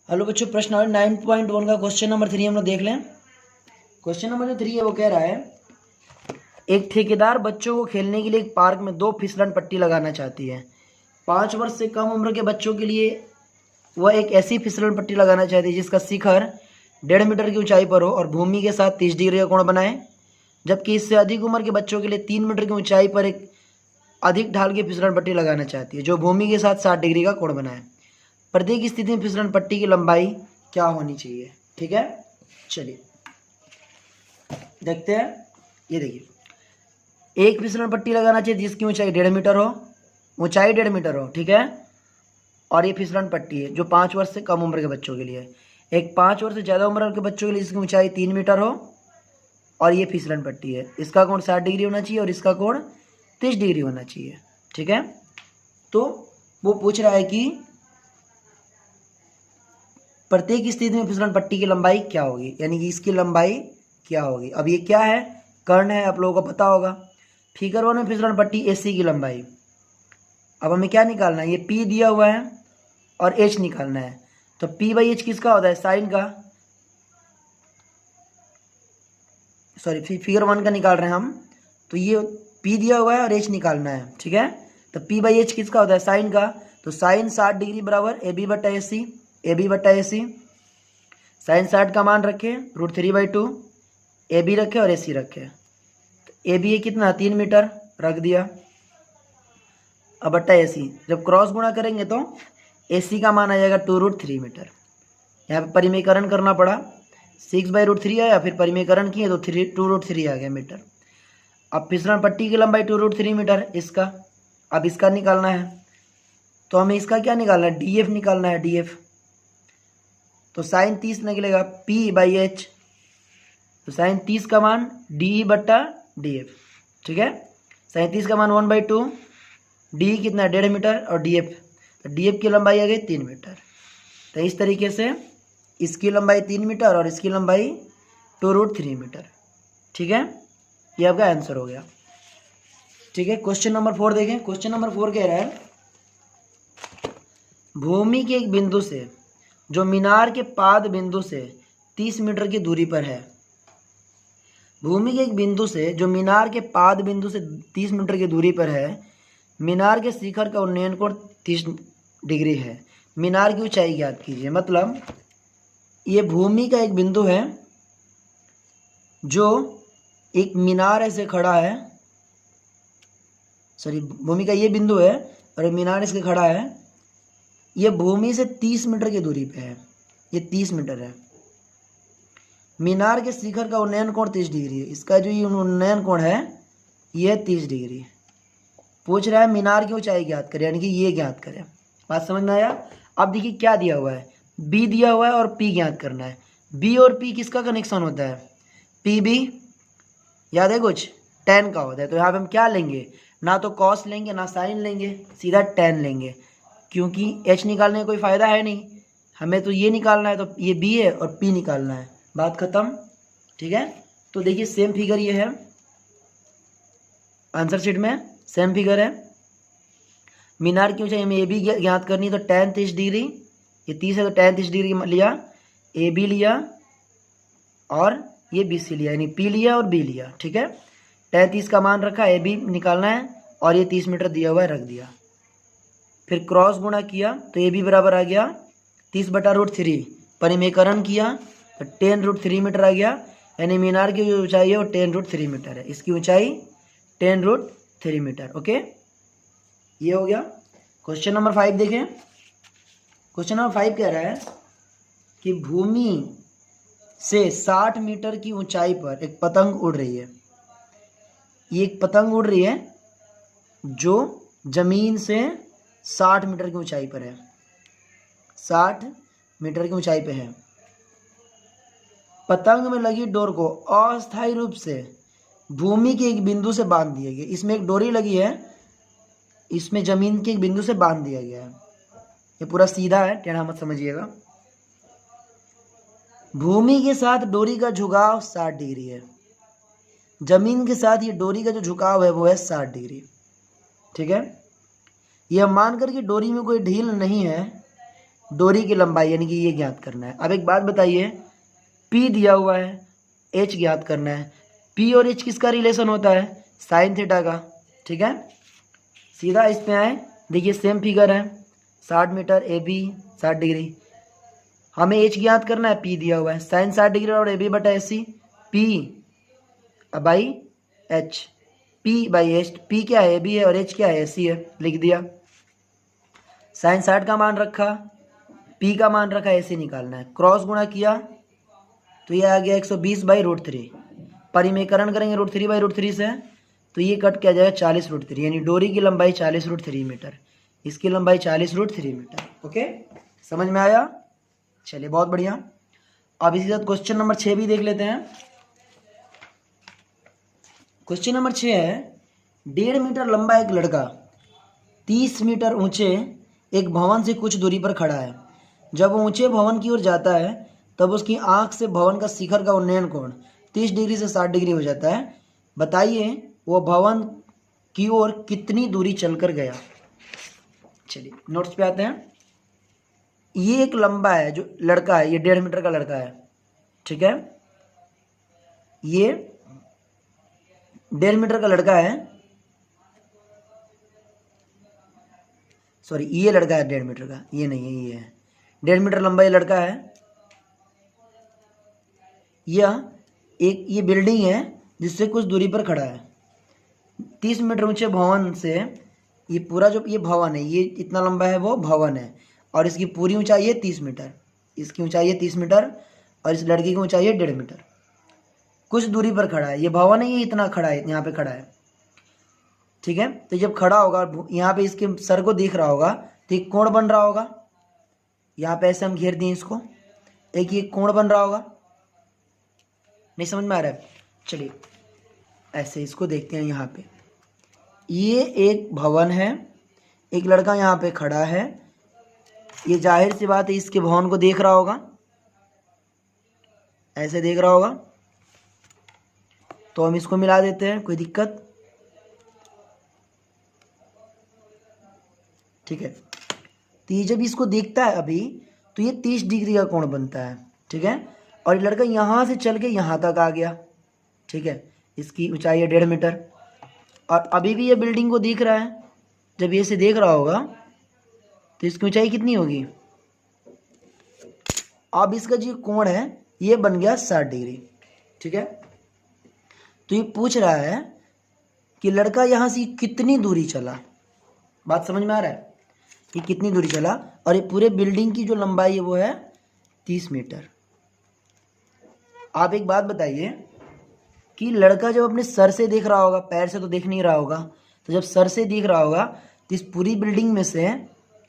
Hello बच्चों, प्रश्न 9.1 का क्वेश्चन नंबर 3 हम लोग देख लें। क्वेश्चन नंबर जो 3 है वो कह रहा है, एक ठेकेदार बच्चों को खेलने के लिए एक पार्क में 2 फिसलन पट्टी लगाना चाहती है। 5 वर्ष से कम उम्र के बच्चों के लिए वह एक ऐसी फिसलन पट्टी लगाना चाहती है जिसका शिखर 1.5 मीटर की ऊंचाई पर हो और भूमि के साथ 30 डिग्री का कोण बनाए, जबकि इससे अधिक उम्र के बच्चों के लिए 3 मीटर की ऊंचाई पर एक अधिक ढाल की फिसलन पट्टी लगाना चाहती है जो भूमि के साथ 60 डिग्री का कोण बनाए। प्रत्येक स्थिति में फिसलन पट्टी की लंबाई क्या होनी चाहिए? ठीक है, चलिए देखते हैं। ये देखिए, एक फिसलन पट्टी लगाना चाहिए जिसकी ऊंचाई 1.5 मीटर हो, ऊंचाई 1.5 मीटर हो, ठीक है। और ये फिसलन पट्टी है जो 5 वर्ष से कम उम्र के बच्चों के लिए है। एक 5 वर्ष से ज़्यादा उम्र के बच्चों के लिए जिसकी ऊंचाई 3 मीटर हो और ये फिसलन पट्टी है। इसका कोण 60 डिग्री होना चाहिए और इसका कोण 30 डिग्री होना चाहिए, ठीक है। तो वो पूछ रहा है कि प्रत्येक स्थिति में फिसलन पट्टी की लंबाई क्या होगी, यानी कि इसकी लंबाई क्या होगी। अब ये क्या है? कर्ण है, आप लोगों को पता होगा। फिगर 1 में फिसलन पट्टी एसी की लंबाई। अब हमें क्या निकालना है? ये पी दिया हुआ है और एच निकालना है। तो पी बाई एच किसका होता है? साइन का। सॉरी, फिगर 1 का निकाल रहे हैं हम। तो ये पी दिया हुआ है और एच निकालना है, ठीक है। तो पी बाई एच किसका होता है? साइन का। तो साइन 60 डिग्री बराबर ए बी बटा ए सी, ए बी बटा ए सी। साइन 60 का मान रखे √3/2, ए बी रखे और ए सी रखे। तो ए बी कितना? 3 मीटर रख दिया। अब बट्टा ए सी, जब क्रॉस गुणा करेंगे तो ए सी का मान आ जाएगा 2√3 मीटर। यहाँ पे परिमेयकरण करना पड़ा, 6/√3 आया, फिर परिमेयकरण किए तो 2√3 आ गया मीटर। अब फिसलन पट्टी की लंबाई 2√3 मीटर इसका। अब इसका निकालना है तो हमें इसका क्या निकालना है? डी एफ निकालना है, डी एफ। तो साइन 30 निकलेगा पी बाई एच। तो साइन 30 का मान डी बट्टा डी एफ, ठीक है। साइन 30 का मान 1/2, डी कितना? 1.5 मीटर और डी एफ, तो डी एफ की लंबाई आ गई 3 मीटर। तो इस तरीके से इसकी लंबाई 3 मीटर और इसकी लंबाई 2√3 मीटर, ठीक है। ये आपका आंसर हो गया, ठीक है। क्वेश्चन नंबर 4 देखें। क्वेश्चन नंबर 4 कह रहा है, भूमि के एक बिंदु से जो मीनार के पाद बिंदु से 30 मीटर की दूरी पर है, भूमि के एक बिंदु से जो मीनार के पाद बिंदु से 30 मीटर की दूरी पर है, मीनार के शिखर का उन्नयन कोण 30 डिग्री है। मीनार की ऊंचाई ज्ञात कीजिए। मतलब ये भूमि का एक बिंदु है जो एक मीनार ऐसे खड़ा है, सॉरी, भूमि का ये बिंदु है और मीनार इसके खड़ा है। ये भूमि से 30 मीटर की दूरी पे है, ये 30 मीटर है। मीनार के शिखर का उन्नयन कोण 30 डिग्री है। इसका जो ये उन्नयन कोण है ये 30 डिग्री। पूछ रहा है मीनार की ऊंचाई ज्ञात करें, यानी कि ये ज्ञात करें। बात समझ में आया? अब देखिए क्या दिया हुआ है, बी दिया हुआ है और पी ज्ञात करना है। बी और पी किसका कनेक्शन होता है? पी बी, याद है कुछ? tan का होता है। तो यहाँ पे हम क्या लेंगे? ना तो cos लेंगे ना साइन लेंगे, सीधा tan लेंगे, क्योंकि h निकालने का कोई फ़ायदा है नहीं। हमें तो ये निकालना है, तो ये b है और p निकालना है। बात खत्म, ठीक है। तो देखिए सेम फिगर ये है, आंसर शीट में सेम फिगर है। मीनार की ऊंचाई हमें ए बी ज्ञात करनी, तो tan 30 डिग्री, ये 30 है तो tan 30 डिग्री लिया, ए बी लिया और ये बी सी लिया, यानी पी लिया और बी लिया, ठीक है। tan 30 का मान रखा, ए बी निकालना है और ये 30 मीटर दिया हुआ है, रख दिया। फिर क्रॉस गुणा किया तो ए बी बराबर आ गया 30/√3। परिमेयकरण किया तो 10√3 मीटर आ गया, यानी मीनार की जो ऊंचाई है वो 10√3 मीटर है। इसकी ऊंचाई 10√3 मीटर, ओके। ये हो गया। क्वेश्चन नंबर 5 देखें। क्वेश्चन नंबर 5 कह रहा है कि भूमि से 60 मीटर की ऊंचाई पर एक पतंग उड़ रही है। ये एक पतंग उड़ रही है जो जमीन से 60 मीटर की ऊंचाई पर है, 60 मीटर की ऊंचाई पे है। पतंग में लगी डोर को अस्थायी रूप से भूमि के एक बिंदु से बांध दिया गया। इसमें एक डोरी लगी है, इसमें जमीन के एक बिंदु से बांध दिया गया है। ये पूरा सीधा है, टेढ़ा मत समझिएगा। भूमि के साथ डोरी का झुकाव 60 डिग्री है, जमीन के साथ ये डोरी का जो झुकाव है वो है 60 डिग्री, ठीक है। यह मानकर कि डोरी में कोई ढील नहीं है, डोरी की लंबाई यानी कि ये ज्ञात करना है। अब एक बात बताइए, P दिया हुआ है, H ज्ञात करना है। P और H किसका रिलेशन होता है? साइन थीटा का। ठीक है, सीधा इसमें आए, देखिए सेम फिगर है, 60 मीटर AB 60 डिग्री। हमें H ज्ञात करना है, P दिया हुआ है, साइन 60 डिग्री और AB बटा AC, P by H, P by H। P क्या है? AB है, और H क्या है? AC है। लिख दिया। साइन 60 का मान रखा, P का मान रखा, AC निकालना है। क्रॉस गुणा किया तो ये आ गया 120/√3। परिमेयकरण करेंगे √3/√3 से तो ये कट किया जाएगा 40√3, यानी डोरी की लंबाई 40√3 मीटर, इसकी लंबाई 40√3 मीटर। ओके, समझ में आया? चलिए बहुत बढ़िया। अब इसी साथ क्वेश्चन नंबर 6 भी देख लेते हैं। क्वेश्चन नंबर 6 है, 1.5 मीटर लंबा एक लड़का 30 मीटर ऊंचे एक भवन से कुछ दूरी पर खड़ा है। जब वो ऊंचे भवन की ओर जाता है तब उसकी आंख से भवन का शिखर का उन्नयन कोण 30 डिग्री से 60 डिग्री हो जाता है। बताइए वो भवन की ओर कितनी दूरी चलकर गया। चलिए नोट्स पे आते हैं। ये एक लंबा है जो लड़का है, ये 1.5 मीटर का लड़का है। ठीक है, ये 1.5 मीटर का लड़का है, सॉरी ये लड़का है 1.5 मीटर का, ये नहीं है, ये है 1.5 मीटर लंबा ये लड़का है। यह एक ये बिल्डिंग है जिससे कुछ दूरी पर खड़ा है। 30 मीटर ऊंचे भवन से ये पूरा जो ये भवन है, ये इतना लंबा है, वो भवन है, और इसकी पूरी ऊंचाई है 30 मीटर, इसकी ऊंचाई है 30 मीटर और इस लड़की की ऊंचाई है 1.5 मीटर। कुछ दूरी पर खड़ा है, ये भवन है, ये इतना खड़ा है, यहाँ पे खड़ा है। ठीक है, तो जब खड़ा होगा यहाँ पे इसके सर को देख रहा होगा तो एक कोण बन रहा होगा, यहाँ पे ऐसे हम घेर दिए इसको, एक ये कोण बन रहा होगा। नहीं समझ में आ रहा है? चलिए ऐसे इसको देखते हैं। यहाँ पे ये एक भवन है, एक लड़का यहाँ पे खड़ा है, ये जाहिर सी बात है इसके भवन को देख रहा होगा, ऐसे देख रहा होगा, तो हम इसको मिला देते हैं, कोई दिक्कत? ठीक है, तो ये जब इसको देखता है अभी तो ये 30 डिग्री का कोण बनता है। ठीक है, और ये लड़का यहाँ से चल के यहाँ तक आ गया। ठीक है, इसकी ऊंचाई है 1.5 मीटर और अभी भी ये बिल्डिंग को देख रहा है। जब ये इसे देख रहा होगा तो इसकी ऊंचाई कितनी होगी? अब इसका जो कोण है ये बन गया 60 डिग्री। ठीक है, तो ये पूछ रहा है कि लड़का यहाँ से कितनी दूरी चला। बात समझ में आ रहा है? ये कितनी दूरी चला, और ये पूरे बिल्डिंग की जो लंबाई है वो है 30 मीटर। आप एक बात बताइए कि लड़का जब अपने सर से देख रहा होगा, पैर से तो देख नहीं रहा होगा, तो जब सर से देख रहा होगा तो इस पूरी बिल्डिंग में से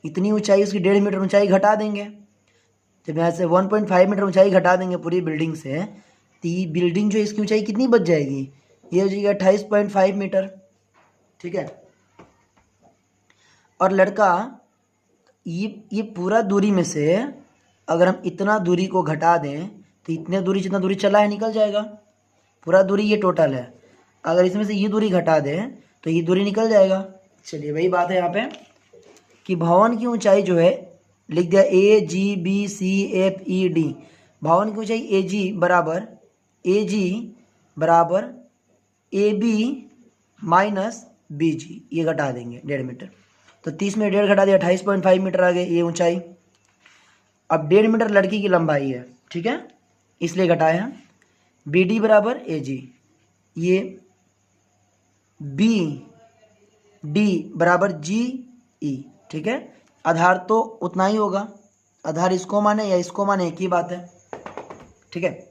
इतनी ऊंचाई, उसकी 1.5 मीटर ऊंचाई घटा देंगे। जब यहाँ से 1.5 मीटर ऊंचाई घटा देंगे पूरी बिल्डिंग से, तो ये बिल्डिंग जो इसकी ऊंचाई कितनी बच जाएगी? ये हो जाएगी 28.5 मीटर। ठीक है, और लड़का ये पूरा दूरी में से अगर हम इतना दूरी को घटा दें तो इतने दूरी जितना दूरी चला है निकल जाएगा। पूरा दूरी ये टोटल है, अगर इसमें से ये दूरी घटा दें तो ये दूरी निकल जाएगा। चलिए वही बात है यहाँ पे कि भवन की ऊंचाई जो है लिख दिया AGBCFED। भवन की ऊंचाई AG बराबर AB माइनस BG, ये घटा देंगे 1.5 मीटर, तो 30 में 1.5 घटा दिया 28.5 मीटर आ गए ये ऊंचाई। अब 1.5 मीटर लड़की की लंबाई है। ठीक है, इसलिए घटाए हैं। BD बराबर AG, ये BD बराबर GE। ठीक है, आधार तो उतना ही होगा, आधार इसको माने या इसको माने एक ही बात है। ठीक है,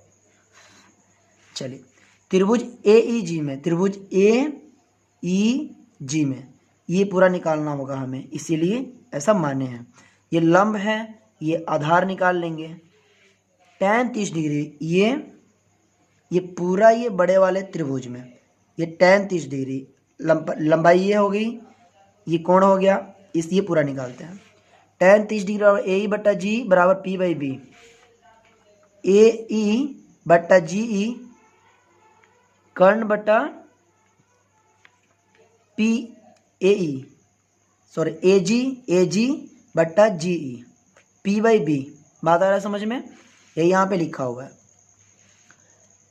चलिए त्रिभुज AEG में, त्रिभुज AEG में ये पूरा निकालना होगा हमें, इसीलिए ऐसा माने हैं। ये लंब है, ये आधार निकाल लेंगे। tan 30 डिग्री, ये पूरा ये बड़े वाले त्रिभुज में ये tan 30 डिग्री लंबाई ये हो गई, ये कोण हो गया, ये पूरा निकालते हैं। tan 30 डिग्री बराबर AE बट्टा G बराबर P/B। AE बट्टा GE कर्ण बट्टा AG बट्टा GE। P बाई बी, बात आ रहा है समझ में, ये यहाँ पे लिखा हुआ है।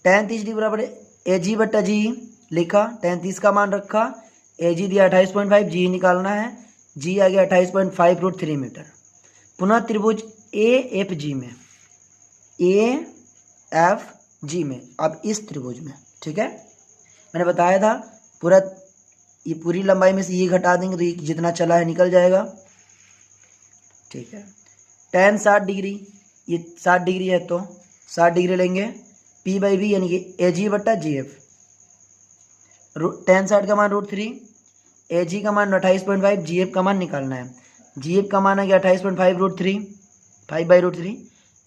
tan 30 डिग्री बराबर ए जी बट्टा जी लिखा, tan 30 का मान रखा, ए जी दिया 28.5, जी निकालना है, जी आ गया 28.5√3 मीटर। पुनः त्रिभुज ए एफ जी में, ए एफ जी में, अब इस त्रिभुज में, ठीक है, मैंने बताया था पूरा, ये पूरी लंबाई में से ये घटा देंगे तो ये जितना चला है निकल जाएगा, ठीक है। tan 60 डिग्री, ये 60 डिग्री है तो 60 डिग्री लेंगे, P बाई बी यानी कि ए जी बट्टा जी एफ, tan 60 का मान √3, ए जी का मान 28.5, जी एफ का मान निकालना है, जी एफ का मान आ गया 28.5√3, 5/√3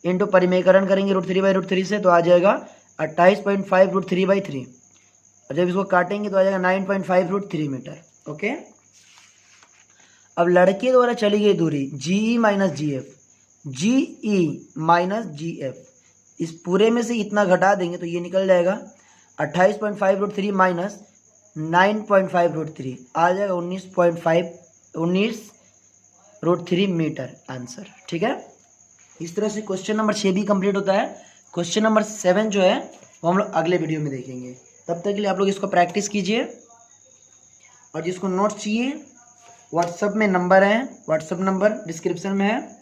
इंटू परिमेयकरण करेंगे √3/√3 से तो आ जाएगा 28.5√3/3, और जब इसको काटेंगे तो आ जाएगा 9.5√3 मीटर। ओके, अब लड़के द्वारा चली गई दूरी GE minus GF, GE minus GF, इस पूरे में से इतना घटा देंगे तो ये निकल जाएगा 28.5√3 माइनस 9.5√3, आ जाएगा 19.5 मीटर आंसर, ठीक है। इस तरह से क्वेश्चन नंबर 6 भी कंप्लीट होता है। क्वेश्चन नंबर 7 जो है वो हम लोग अगले वीडियो में देखेंगे। तब तक के लिए आप लोग इसको प्रैक्टिस कीजिए, और जिसको नोट्स चाहिए व्हाट्सएप में नंबर है, व्हाट्सएप नंबर डिस्क्रिप्शन में है,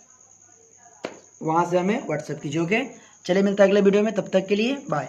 वहाँ से हमें व्हाट्सएप कीजिए। ओके, चलिए मिलता है अगले वीडियो में, तब तक के लिए बाय।